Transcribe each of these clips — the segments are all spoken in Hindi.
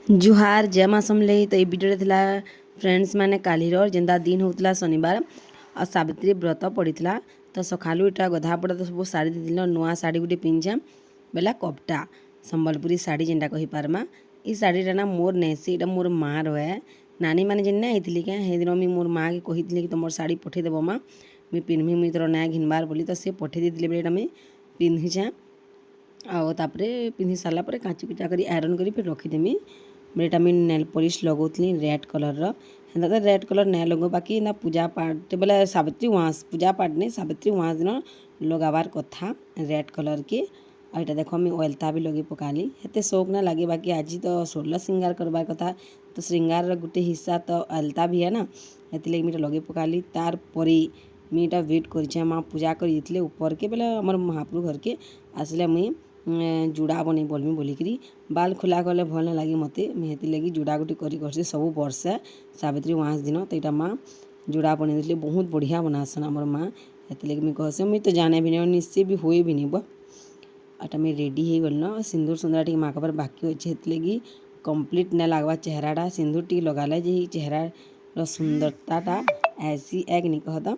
जुहार जय माँ समलेई। तो ये वीडियो थिला फ्रेंड्स मैंने कालीर जेंदा दिन होता शनिवार आ सावित्री व्रत पड़ता। तो सकालू इटा गधा पड़ा तो सब शाढ़ी दिन नुआ शाढ़ी गुटे पिंधे बेला कपटा संबलपुरी शाढ़ी जेनटा कही पारमा। ई शाढ़ीटा ना मोर नेसी इटा मोर माँ रहे नानी मैंने जेन आई क्या हे दिन मुझे मोर माँ के कही कि तुम शाढ़ी पठेदेव माँ मुझे पिन्हबी मुझे तोर ना घिनबार बोली। तो सी पठे दी बेटा मुझे पिंधिचे आउे पिंधि सारापर काची कुचा कर आयरन कर फिर रखीदेमी। बेटा मुझे नेल पॉलिश लगौली रेड कलर हेन्ता तो रेड कलर नहीं लगो बाकी ना पूजा पाठ बोले सावित्री उआस पूजा पाठ नहीं सावित्री उआस दिन लगाबार कथा रेड कलर के। और यहाँ देख मुझे ओलता भी लगे पकाली हेते शौक ना लगे बाकी आज तो 16 श्रृंगार करवार कथा तो श्रृंगार गोटे हिस्सा तो ओलता भी है ना ये मुझे लगे पकाली। तार परे मुझे वेट कर माँ पूजा कर ऊपर के बोले आम महाप्रभु घर के आसले मुई जुड़ा बन बोलमी बोलिकी बाल खोला कले भल ना लगे मत मुझे लगी जुड़ा गुटी कर सब वर्षे सावित्री उआस दिन तो यहाँ माँ जुड़ा बन देते बहुत बढ़िया बनासन आमर माँ ये मुझे कहसे मुझे तो जाने भी नहीं निश्चय भी हुए भी नहीं बा अटा मैं रेडी हो गल सिंदूर सुंदर टी माखबर बाकी अच्छे लगी कम्प्लीट ना लगवा चेहराटा सिंदूर टी लगाले जे चेहरार सुंदरता ऐसी एक नहीं कहता।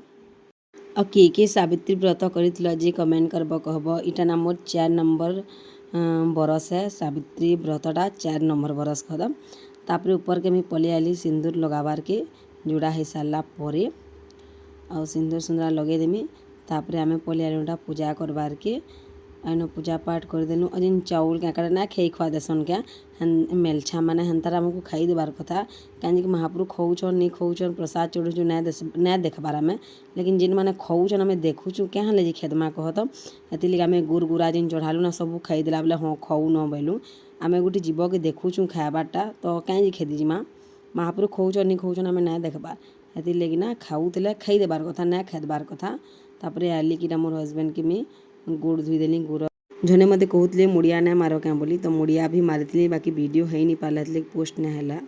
और के सावित्री व्रत कर कमेंट करब कहब इटा ना मोर 4 नंबर बरस है सावित्री व्रतटा 4 नंबर बरस कहद। तापर ऊपर के मुझे पलि आली सिंदूर लगाबार के जुड़ा हो सारा पर आ सिंदूर सुंदर लगेदेमी तापर आम पलि आलू पूजा करबार के आइन पूजा पाठ करदेलु। और जिन चाउल क्या ना खेई खुआ देसन क्या मेलछा मैंने हेन्तार आमको खाई देवार कथा कहीं महाप्रभु खौचन नहीं खौचन प्रसाद चढ़ुचु ना देखबार आम लेकिन जिन मैंने खौचन आम देखुचु क्या ले खेदमा कहत ये आम गुड़ गुड़ा जिन चढ़ालु ना सब खाईदेला बोले हाँ खौ न बोलू आम गोटे जीव के देखुचु खाबारटा तो कहीं खेदी माँ महाप्रभु खौचन नहीं खौचन आम ना देखबार ये ना खाऊले खाई देवार कथा ना खेदबार कथा। तापर आली कि मोर हजबैंड के मुझे गुड़ धोईदेली गुड़ जने मत कहते मुड़िया ना मार क्या बोली तो मुड़िया भी मारी बाकी वीडियो है नहीं पार्ला पोस्ट ना है।